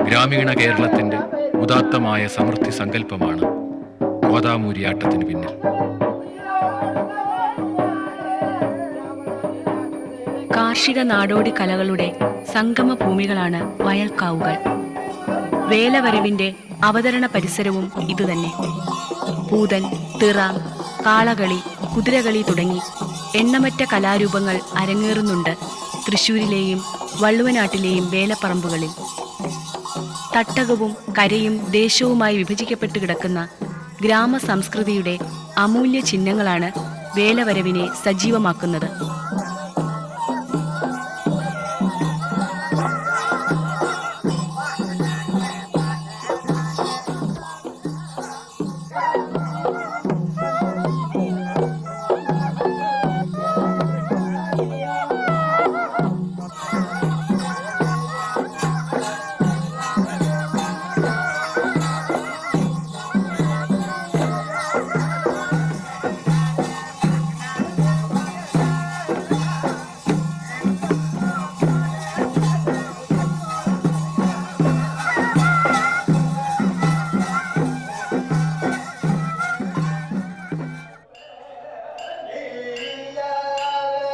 ഗ്രാമീണ കേരളത്തിന്റെ ഉദാത്തമായ സമൃദ്ധി സങ്കല്പമാണ് കോതാമൂരിയാട്ടത്തിന് പിന്നിൽ. കാർഷിക നാടോടി കലകളുടെ സംഗമ ഭൂമികളാണ് വയൽക്കാവുകൾ. വേലവരവിന്റെ അവതരണ പരിസരവും ഇതുതന്നെ. പൂതൻ, തിറ, കാളകളി, കുതിരകളി തുടങ്ങി എണ്ണമറ്റ കലാരൂപങ്ങൾ അരങ്ങേറുന്നുണ്ട് തൃശ്ശൂരിലെയും വള്ളുവനാട്ടിലെയും വേലപ്പറമ്പുകളിൽ. തട്ടകവും കരയും ദേശവുമായി വിഭജിക്കപ്പെട്ട് കിടക്കുന്ന ഗ്രാമ സംസ്കൃതിയുടെ അമൂല്യ ചിഹ്നങ്ങളാണ് വേലവരവിനെ സജീവമാക്കുന്നത്.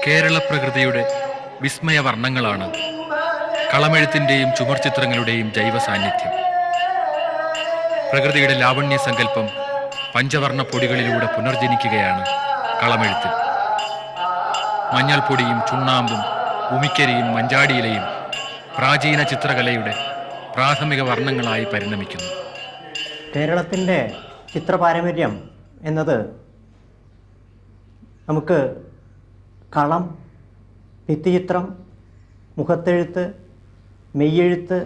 കേരള പ്രകൃതിയുടെ വിസ്മയ വർണ്ണങ്ങളാണ് കളമെഴുത്തിൻ്റെയും ചുമർചിത്രങ്ങളുടെയും ജൈവ സാന്നിധ്യം. പ്രകൃതിയുടെ ലാവണ്യ സങ്കല്പം പഞ്ചവർണ്ണ പൊടികളിലൂടെ പുനർജനിക്കുകയാണ് കളമെഴുത്തിൽ. മഞ്ഞൾപ്പൊടിയും ചുണ്ണാമ്പും ഉമിക്കരിയും മഞ്ചാടിയിലയും പ്രാചീന ചിത്രകലയുടെ പ്രാഥമിക വർണ്ണങ്ങളായി പരിണമിക്കുന്നു. കേരളത്തിൻ്റെ ചിത്രപാരമ്പര്യം എന്നത് നമുക്ക് കളം, ഭിത്തിചിത്രം, മുഖത്തെഴുത്ത്, മെയ്യെഴുത്ത്,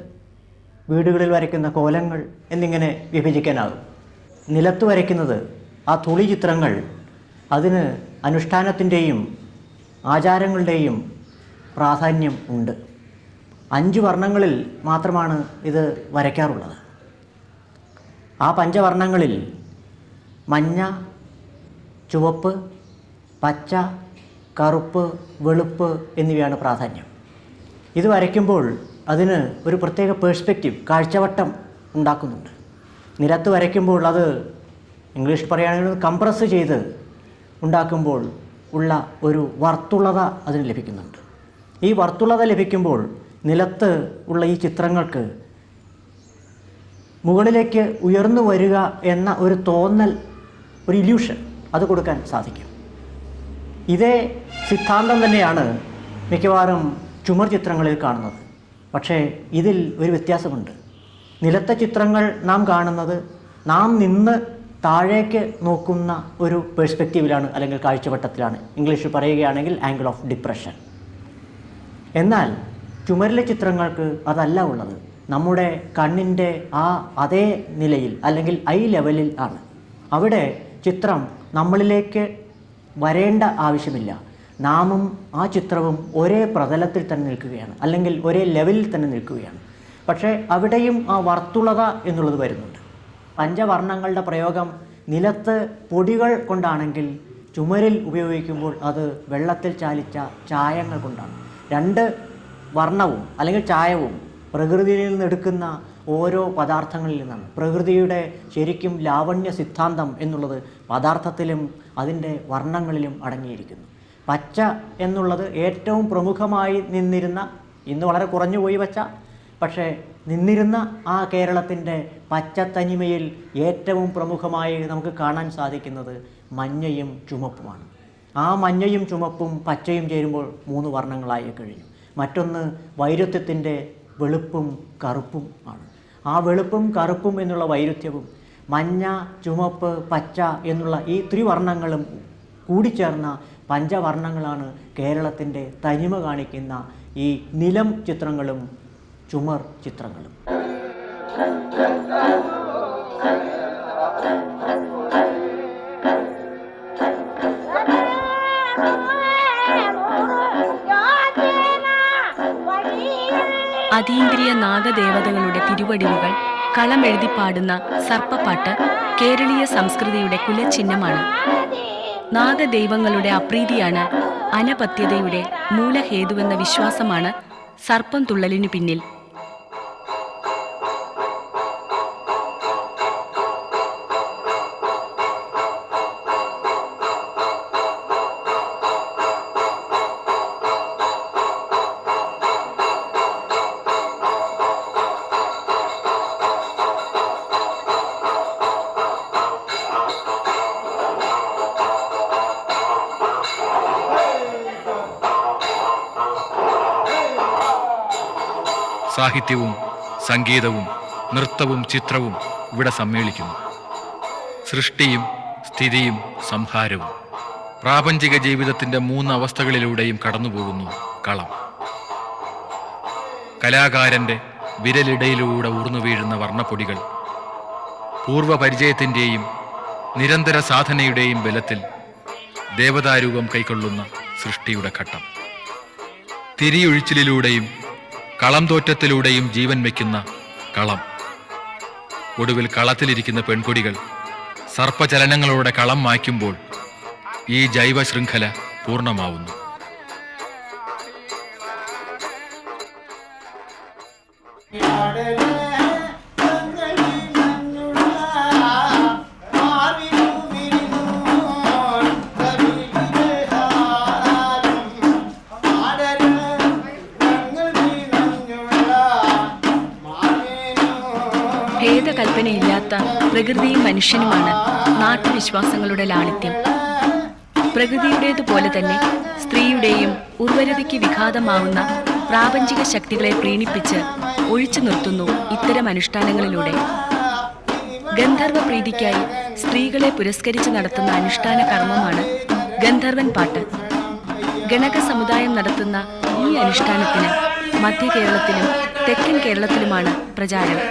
വീടുകളിൽ വരയ്ക്കുന്ന കോലങ്ങൾ എന്നിങ്ങനെ വിഭജിക്കാനാകും. നിലത്ത് വരയ്ക്കുന്നത് ആ തുളി ചിത്രങ്ങൾ അതിന് അനുഷ്ഠാനത്തിൻ്റെയും ആചാരങ്ങളുടെയും പ്രാധാന്യം ഉണ്ട്. 5 വർണ്ണങ്ങളിൽ മാത്രമാണ് ഇത് വരയ്ക്കാറുള്ളത്. ആ പഞ്ചവർണ്ണങ്ങളിൽ മഞ്ഞ, ചുവപ്പ്, പച്ച, കറുപ്പ്, വെളുപ്പ് എന്നിവയാണ് പ്രാധാന്യം. ഇത് വരയ്ക്കുമ്പോൾ അതിന് ഒരു പ്രത്യേക പേഴ്സ്പെക്റ്റീവ്, കാഴ്ചവട്ടം ഉണ്ടാക്കുന്നുണ്ട്. നിലത്ത് വരയ്ക്കുമ്പോൾ അത് ഇംഗ്ലീഷ് പറയുകയാണെങ്കിൽ കംപ്രസ് ചെയ്ത് ഉണ്ടാക്കുമ്പോൾ ഉള്ള ഒരു വർത്തുളത അതിന് ലഭിക്കുന്നുണ്ട്. ഈ വർത്തുളത ലഭിക്കുമ്പോൾ നിലത്ത് ഉള്ള ഈ ചിത്രങ്ങൾക്ക് മുകളിലേക്ക് ഉയർന്നു വരിക എന്ന ഒരു തോന്നൽ, ഒരു ഇല്യൂഷൻ അത് കൊടുക്കാൻ സാധിക്കും. ഇതേ സിദ്ധാന്തം തന്നെയാണ് മിക്കവാറും ചുമർ ചിത്രങ്ങളിൽ കാണുന്നത്. പക്ഷേ ഇതിൽ ഒരു വ്യത്യാസമുണ്ട്. നിലത്തെ ചിത്രങ്ങൾ നാം കാണുന്നത് നാം നിന്ന് താഴേക്ക് നോക്കുന്ന ഒരു പേഴ്സ്പെക്റ്റീവിലാണ്, അല്ലെങ്കിൽ കാഴ്ചവട്ടത്തിലാണ്. ഇംഗ്ലീഷിൽ പറയുകയാണെങ്കിൽ ആംഗിൾ ഓഫ് ഡിപ്രഷൻ. എന്നാൽ ചുമരിലെ ചിത്രങ്ങൾക്ക് അതല്ല ഉള്ളത്. നമ്മുടെ കണ്ണിൻ്റെ അതേ നിലയിൽ, അല്ലെങ്കിൽ ഐ ലെവലിൽ ആണ്. അവിടെ ചിത്രം നമ്മളിലേക്ക് വരേണ്ട ആവശ്യമില്ല. നാമും ആ ചിത്രവും ഒരേ പ്രതലത്തിൽ തന്നെ നിൽക്കുകയാണ്, അല്ലെങ്കിൽ ഒരേ ലെവലിൽ തന്നെ നിൽക്കുകയാണ്. പക്ഷേ അവിടെയും ആ വർത്തുളത എന്നുള്ളത് വരുന്നുണ്ട്. പഞ്ചവർണ്ണങ്ങളുടെ പ്രയോഗം നിലത്ത് പൊടികൾ കൊണ്ടാണെങ്കിൽ ചുമരിൽ ഉപയോഗിക്കുമ്പോൾ അത് വെള്ളത്തിൽ ചാലിച്ച ചായങ്ങൾ കൊണ്ടാണ്. 2 വർണ്ണവും അല്ലെങ്കിൽ ചായവും പ്രകൃതിയിൽ നിന്നെടുക്കുന്ന ഓരോ പദാർത്ഥങ്ങളിൽ നിന്നാണ്. പ്രകൃതിയുടെ ശരിക്കും ലാവണ്യ സിദ്ധാന്തം എന്നുള്ളത് പദാർത്ഥത്തിലും അതിൻ്റെ വർണ്ണങ്ങളിലും അടങ്ങിയിരിക്കുന്നു. പച്ച എന്നുള്ളത് ഏറ്റവും പ്രമുഖമായി നിന്നിരുന്ന, ഇന്ന് വളരെ കുറഞ്ഞുപോയി പച്ച, പക്ഷേ നിന്നിരുന്ന ആ കേരളത്തിൻ്റെ പച്ചത്തനിമയിൽ ഏറ്റവും പ്രമുഖമായി നമുക്ക് കാണാൻ സാധിക്കുന്നത് മഞ്ഞയും ചുമപ്പുമാണ്. ആ മഞ്ഞയും ചുമപ്പും പച്ചയും ചേരുമ്പോൾ 3 വർണ്ണങ്ങളായി കഴിഞ്ഞു. മറ്റൊന്ന് വൈരുദ്ധ്യത്തിൻ്റെ വെളുപ്പും കറുപ്പും ആണ്. ആ വെളുപ്പും കറുപ്പും എന്നുള്ള വൈരുദ്ധ്യവും മഞ്ഞ, ചുമപ്പ്, പച്ച എന്നുള്ള ഈ ത്രിവർണ്ണങ്ങളും കൂടിച്ചേർന്ന പഞ്ചവർണ്ണങ്ങളാണ് കേരളത്തിൻ്റെ തനിമ കാണിക്കുന്ന ഈ നിലം ചിത്രങ്ങളും ചുമർ ചിത്രങ്ങളും. അതീന്ദ്രിയ നാഗദേവതകളുടെ തിരുവടിവുകൾ കളമെഴുതി പാടുന്ന സർപ്പപ്പാട്ട് കേരളീയ സംസ്കൃതിയുടെ കുലചിഹ്നമാണ്. നാഗദൈവങ്ങളുടെ അപ്രീതിയാണ് അനപത്യതയുടെ മൂലഹേതുവെന്ന വിശ്വാസമാണ് സർപ്പം തുള്ളലിനു പിന്നിൽ. സാഹിത്യവും സംഗീതവും നൃത്തവും ചിത്രവും ഇവിടെ സമ്മേളിക്കുന്നു. സൃഷ്ടിയും സ്ഥിതിയും സംഹാരവും പ്രാപഞ്ചിക ജീവിതത്തിൻ്റെ 3 അവസ്ഥകളിലൂടെയും കടന്നുപോകുന്നു കളം. കലാകാരൻ്റെ വിരലിടയിലൂടെ ഊർന്നു വീഴുന്ന വർണ്ണപ്പൊടികൾ പൂർവ്വപരിചയത്തിൻ്റെയും നിരന്തര സാധനയുടെയും ബലത്തിൽ ദേവതാരൂപം കൈക്കൊള്ളുന്ന സൃഷ്ടിയുടെ ഘട്ടം. തിരിയൊഴിച്ചിലൂടെയും കളം തോറ്റത്തിലൂടെയും ജീവൻ വയ്ക്കുന്ന കളം. ഒടുവിൽ കളത്തിലിരിക്കുന്ന പെൺകൊടികൾ സർപ്പചലനങ്ങളോടെ കളം മായ്ക്കുമ്പോൾ ഈ ജൈവ ശൃംഖല പൂർണ്ണമാവുന്നു. ഭേദകൽപ്പനയില്ലാത്ത പ്രകൃതിയും മനുഷ്യനുമാണ് നാട്ടുവിശ്വാസങ്ങളുടെ ലാളിത്യം. പ്രകൃതിയുടേതുപോലെ തന്നെ സ്ത്രീയുടെയും ഉർവരതയ്ക്ക് വിഘാതമാവുന്ന പ്രാപഞ്ചിക ശക്തികളെ പ്രീണിപ്പിച്ച് ഒഴിച്ചു നിർത്തുന്നു ഇത്തരം അനുഷ്ഠാനങ്ങളിലൂടെ. ഗന്ധർവ പ്രീതിക്കായി സ്ത്രീകളെ പുരസ്കരിച്ച് നടത്തുന്ന അനുഷ്ഠാന കർമ്മമാണ് ഗന്ധർവൻ പാട്ട്. ഗണക സമുദായം നടത്തുന്ന ഈ അനുഷ്ഠാനത്തിന് മധ്യ കേരളത്തിലും തെക്കൻ കേരളത്തിലുമാണ് പ്രചാരം.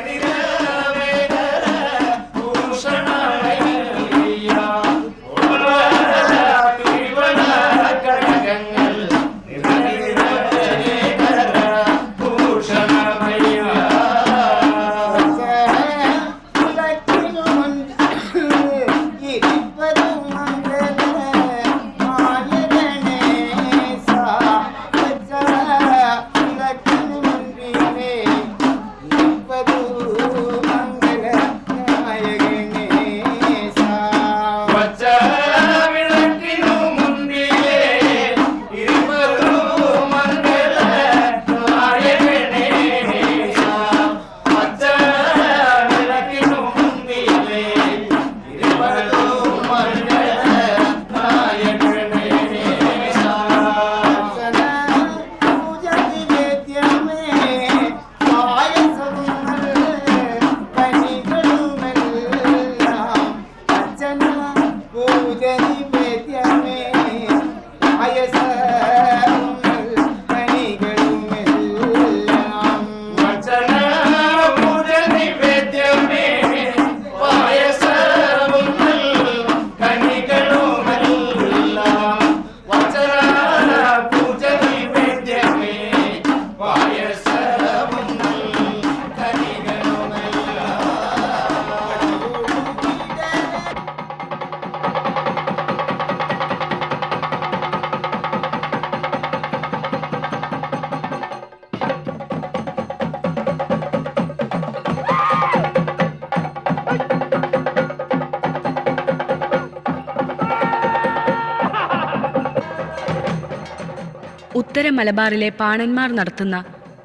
ഉത്തര മലബാറിലെ പാണന്മാർ നടത്തുന്ന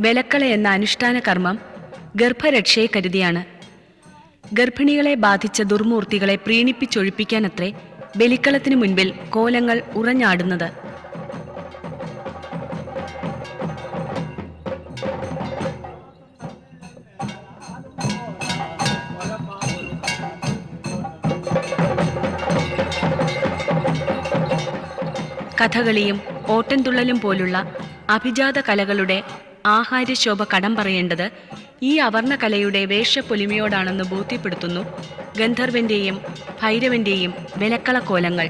വെലക്കള എന്ന അനുഷ്ഠാന കർമ്മം ഗർഭരക്ഷയെ കരുതിയാണ്. ഗർഭിണികളെ ബാധിച്ച ദുർമൂർത്തികളെ പ്രീണിപ്പിച്ചൊഴിപ്പിക്കാനത്രേ ബലിക്കളത്തിനു മുൻപിൽ കോലങ്ങൾ ഉറഞ്ഞാടുന്നത്. കഥകളിയും ഓട്ടൻതുള്ളലും പോലുള്ള അഭിജാത കലകളുടെ ആഹാര്യശോഭ കടം പറയേണ്ടത് ഈ അവർണ കലയുടെ വേഷപ്പൊലിമയോടാണെന്ന് ബോധ്യപ്പെടുത്തുന്നു ഗന്ധർവന്റെയും ഭൈരവന്റെയും വെലക്കള കോലങ്ങൾ.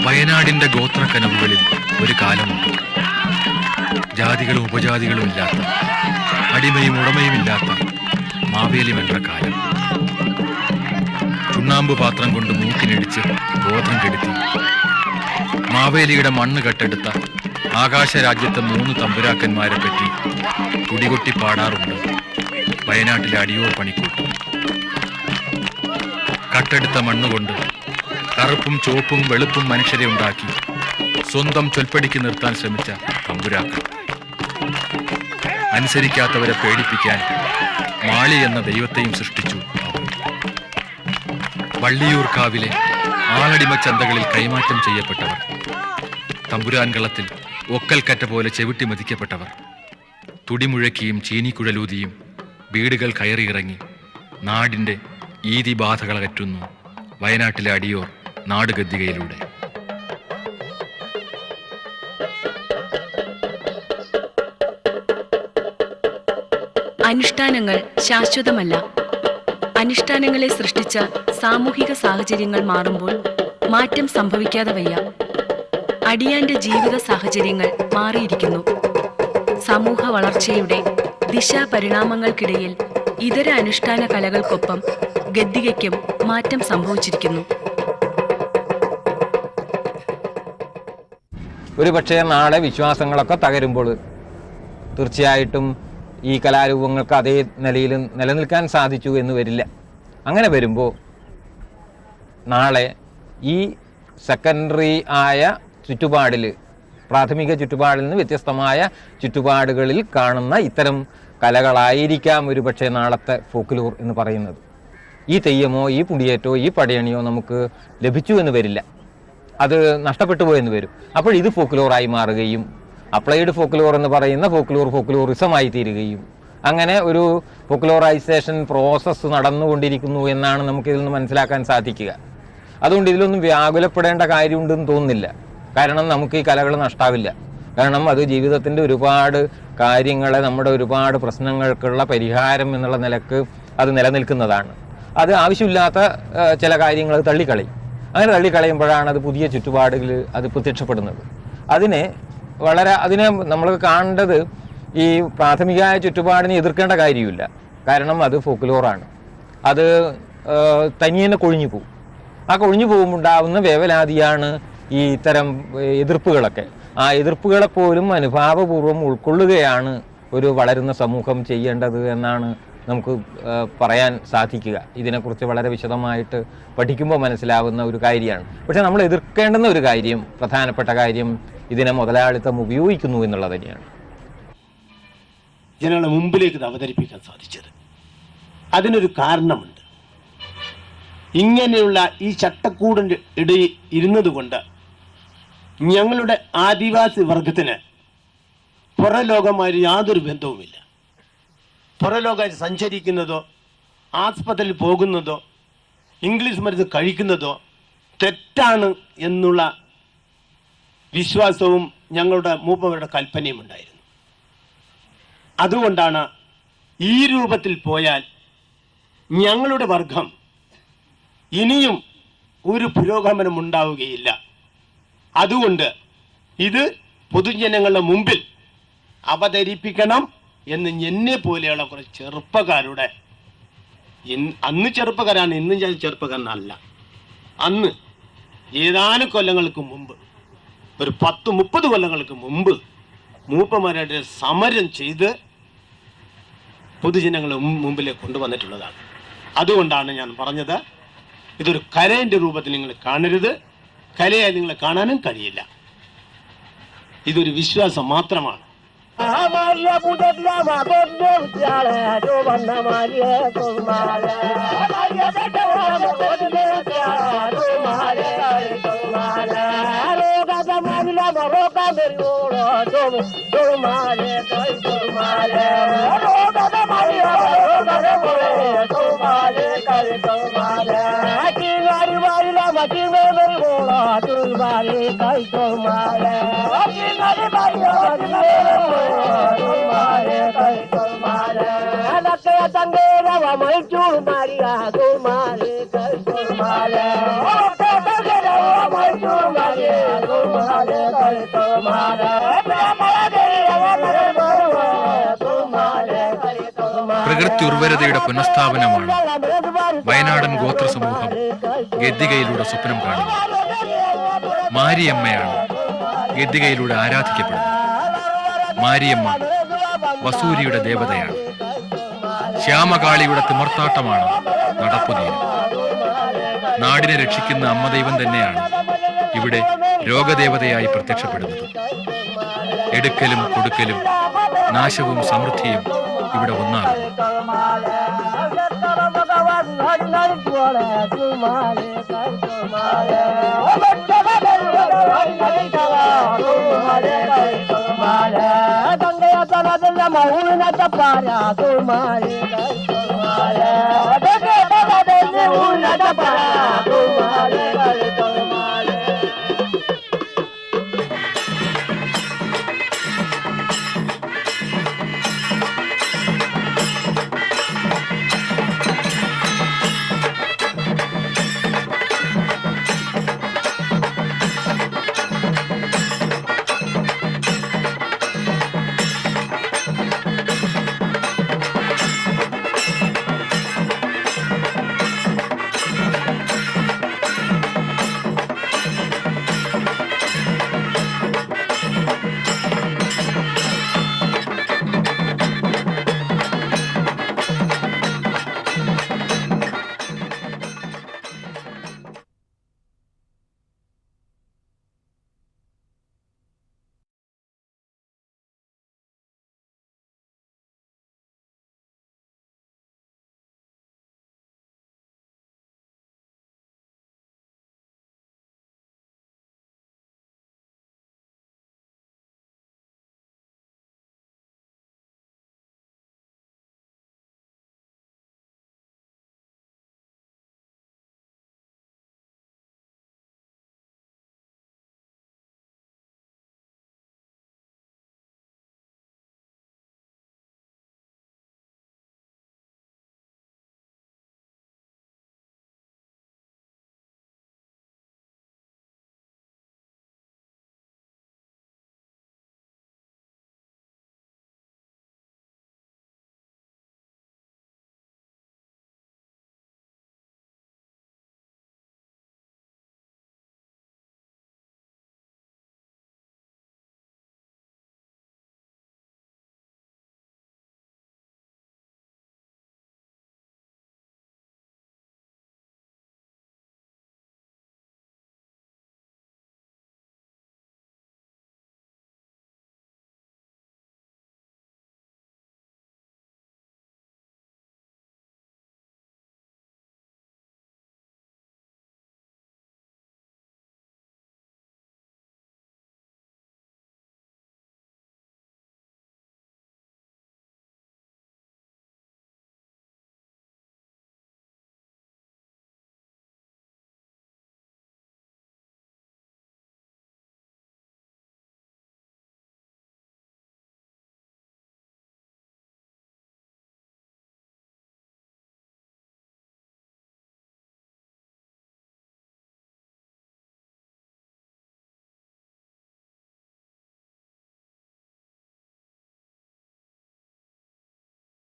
വയനാടിന്റെ ഗോത്രക്കനവുകളിൽ ഒരു കാലമുണ്ട്. ജാതികളും ഉപജാതികളും ഇല്ലാത്ത, അടിമയും ഉടമയും ഇല്ലാത്ത മാവേലി വെன்ற കാലം. ചുണ്ണാമ്പ് പാത്രം കൊണ്ട് മൂക്കിനിടിച്ച് ബോധം കെടുത്തി മാവേലിയുടെ മണ്ണ് കെട്ടെടുത്ത ആകാശരാജ്യത്തെ 3 തമ്പുരാക്കന്മാരെ പറ്റി കുടികൊട്ടി പാടാറുണ്ട് വയനാട്ടിലെ അടിയോർ പണിക്കൂട്ട്. കട്ടെടുത്ത മണ്ണുകൊണ്ട് കറുപ്പും ചുവപ്പും വെളുപ്പും മനുഷ്യരെ ഉണ്ടാക്കി സ്വന്തം ചൊൽപ്പടിക്ക് നിർത്താൻ ശ്രമിച്ച തമ്പുരാക്കൾ. അനുസരിക്കാത്തവരെ പേടിപ്പിക്കാൻ മാളി എന്ന ദൈവത്തെയും സൃഷ്ടിച്ചു അവർ. വള്ളിയൂർക്കാവിലെ ആളടിമ ചന്തകളിൽ കൈമാറ്റം ചെയ്യപ്പെട്ടവർ, തമ്പുരാൻകളത്തിൽ ഒക്കൽക്കറ്റ പോലെ ചെവിട്ടി മതിക്കപ്പെട്ടവർ, തുടിമുഴക്കിയും ചീനിക്കുഴലൂതിയും വീടുകൾ കയറിയിറങ്ങി നാടിൻ്റെ ഈതിബാധകളകറ്റുന്നു വയനാട്ടിലെ അടിയോർ നാടുഗദ്ദികയിലൂടെ. അനുഷ്ഠാനങ്ങൾ ശാശ്വതമല്ല. അനുഷ്ഠാനങ്ങളെ സൃഷ്ടിച്ച സാമൂഹിക സാഹചര്യങ്ങൾ മാറുമ്പോൾ മാറ്റം സംഭവിക്കാതെ വയ്യ. അടിയാന്റെ ജീവിത സാഹചര്യങ്ങൾ മാറിയിരിക്കുന്നു. സമൂഹ വളർച്ചയുടെ ദിശാപരിണാമങ്ങൾക്കിടയിൽ ഇതര അനുഷ്ഠാന കലകൾക്കൊപ്പം ഗദ്ദികയ്ക്കും മാറ്റം സംഭവിച്ചിരിക്കുന്നു. ഒരു പക്ഷേ നാളെ വിശ്വാസങ്ങളൊക്കെ തകരുമ്പോൾ തീർച്ചയായിട്ടും ഈ കലാരൂപങ്ങൾക്ക് അതേ നിലയിൽ നിലനിൽക്കാൻ സാധിച്ചു എന്ന് വരില്ല. അങ്ങനെ വരുമ്പോൾ നാളെ ഈ സെക്കൻഡറി ആയ ചുറ്റുപാടിൽ, പ്രാഥമിക ചുറ്റുപാടിൽ നിന്ന് വ്യത്യസ്തമായ ചുറ്റുപാടുകളിൽ കാണുന്ന ഇത്തരം കലകളായിരിക്കാം ഒരു പക്ഷേ നാളത്തെ ഫോക്ക്ലോർ എന്ന് പറയുന്നത്. ഈ തെയ്യമോ ഈ പുടിയേറ്റോ ഈ പടയണിയോ നമുക്ക് ലഭിച്ചു എന്ന് വരില്ല, അത് നഷ്ടപ്പെട്ടു പോയെന്ന് വരും. അപ്പോൾ ഇത് ഫോക്ക്ലോറായി മാറുകയും അപ്ലൈഡ് ഫോക്ക്ലോർ എന്ന് പറയുന്ന ഫോക്ക്ലോറിസമായി തീരുകയും അങ്ങനെ ഒരു ഫോക്ക്ലോറൈസേഷൻ പ്രോസസ്സ് നടന്നുകൊണ്ടിരിക്കുന്നു എന്നാണ് നമുക്കിതിൽ നിന്ന് മനസ്സിലാക്കാൻ സാധിക്കുക. അതുകൊണ്ട് ഇതിലൊന്നും വ്യാകുലപ്പെടേണ്ട കാര്യമുണ്ടെന്ന് തോന്നുന്നില്ല. കാരണം നമുക്ക് ഈ കലകൾ നഷ്ടാവില്ല. കാരണം അത് ജീവിതത്തിൻ്റെ ഒരുപാട് കാര്യങ്ങളെ, നമ്മുടെ ഒരുപാട് പ്രശ്നങ്ങൾക്കുള്ള പരിഹാരം എന്നുള്ള നിലക്ക് അത് നിലനിൽക്കുന്നതാണ്. അത് ആവശ്യമില്ലാത്ത ചില കാര്യങ്ങൾ തള്ളിക്കളയും. അങ്ങനെ തള്ളിക്കളയുമ്പോഴാണ് അത് പുതിയ ചുറ്റുപാടുകൾ അത് പ്രത്യക്ഷപ്പെടുന്നത്. അതിനെ നമ്മൾ കാണേണ്ടത് ഈ പ്രാഥമികമായ ചുറ്റുപാടിനെ എതിർക്കേണ്ട കാര്യമില്ല. കാരണം അത് ഫോക്ക്ലോറാണ്. അത് തനിയെ കൊഴിഞ്ഞു പോകും. ആ കൊഴിഞ്ഞു പോകുമ്പോൾ ഉണ്ടാവുന്ന വേവലാതിയാണ് ഈ ഇത്തരം എതിർപ്പുകളൊക്കെ. ആ എതിർപ്പുകളെപ്പോലും അനുഭാവപൂർവ്വം ഉൾക്കൊള്ളുകയാണ് ഒരു വളരുന്ന സമൂഹം ചെയ്യേണ്ടത് എന്നാണ് നമുക്ക് പറയാൻ സാധിക്കുക. ഇതിനെക്കുറിച്ച് വളരെ വിശദമായിട്ട് പഠിക്കുമ്പോൾ മനസ്സിലാവുന്ന ഒരു കാര്യമാണ്. പക്ഷേ നമ്മൾ എതിർക്കേണ്ടുന്ന ഒരു കാര്യം, പ്രധാനപ്പെട്ട കാര്യം, ഇതിനെ മുതലാളിത്തം ഉപയോഗിക്കുന്നു എന്നുള്ളത് തന്നെയാണ്. ജനങ്ങളുടെ മുമ്പിലേക്ക് ഇത് അവതരിപ്പിക്കാൻ സാധിച്ചത് അതിനൊരു കാരണമുണ്ട്. ഇങ്ങനെയുള്ള ഈ ചട്ടക്കൂടിൻ്റെ ഇടയിൽ ഇരുന്നത് കൊണ്ട് ഞങ്ങളുടെ ആദിവാസി വർഗത്തിന് പുറലോകമായി യാതൊരു ബന്ധവുമില്ല. പുറലോകമായിട്ട് സഞ്ചരിക്കുന്നതോ ആസ്പത്രിയിൽ പോകുന്നതോ ഇംഗ്ലീഷ് മരുന്ന് കഴിക്കുന്നതോ തെറ്റാണ് എന്നുള്ള വിശ്വാസവും ഞങ്ങളുടെ മൂപ്പവരുടെ കൽപ്പനയും ഉണ്ടായിരുന്നു. അതുകൊണ്ടാണ് ഈ രൂപത്തിൽ പോയാൽ ഞങ്ങളുടെ വർഗം ഇനിയും ഒരു പുരോഗമനം ഉണ്ടാവുകയില്ല. അതുകൊണ്ട് ഇത് പൊതുജനങ്ങളുടെ മുമ്പിൽ അവതരിപ്പിക്കണം എന്ന് എന്നെ പോലെയുള്ള കുറച്ച് ചെറുപ്പക്കാരുടെ, അന്ന് ചെറുപ്പക്കാരാണ്, ഇന്നും ഞാൻ ചെറുപ്പക്കാരനല്ല, അന്ന് ഏതാനും കൊല്ലങ്ങൾക്ക് മുമ്പ്, ഒരു 10-30 കൊല്ലങ്ങൾക്ക് മുമ്പ് മൂപ്പന്മാരുടെ സമരം ചെയ്ത് പൊതുജനങ്ങളുടെ മുമ്പിലേക്ക് കൊണ്ടുവന്നിട്ടുള്ളതാണ്. അതുകൊണ്ടാണ് ഞാൻ പറഞ്ഞത്, ഇതൊരു കലയുടെ രൂപത്തിൽ നിങ്ങൾ കാണരുത്. കലയായി നിങ്ങളെ കാണാനും കഴിയില്ല. ഇതൊരു വിശ്വാസം മാത്രമാണ്. Maria, പ്രകൃതി ഉർവരതയുടെ പുനഃസ്ഥാപനമാണ് വയനാടൻ ഗോത്ര സമൂഹം ഗദ്ദികയിലൂടെ സ്വപ്നം കാണുന്നത്. മാരിയമ്മയാണ് ഗദ്ദികയിലൂടെ ആരാധിക്കപ്പെടുന്നത്. മാരിയമ്മ വസൂരിയുടെ ദേവതയാണ്. ശ്യാമകാളിയുടെ തിമർത്താട്ടമാണ് നടപ്പുനീര്. നാടിനെ രക്ഷിക്കുന്ന അമ്മദൈവം തന്നെയാണ് ഇവിടെ രോഗദേവതയായി പ്രത്യക്ഷപ്പെടുന്നത്. എടുക്കലും കൊടുക്കലും നാശവും സമൃദ്ധിയും ഇവിടെ ഒന്നാകുന്നു. Para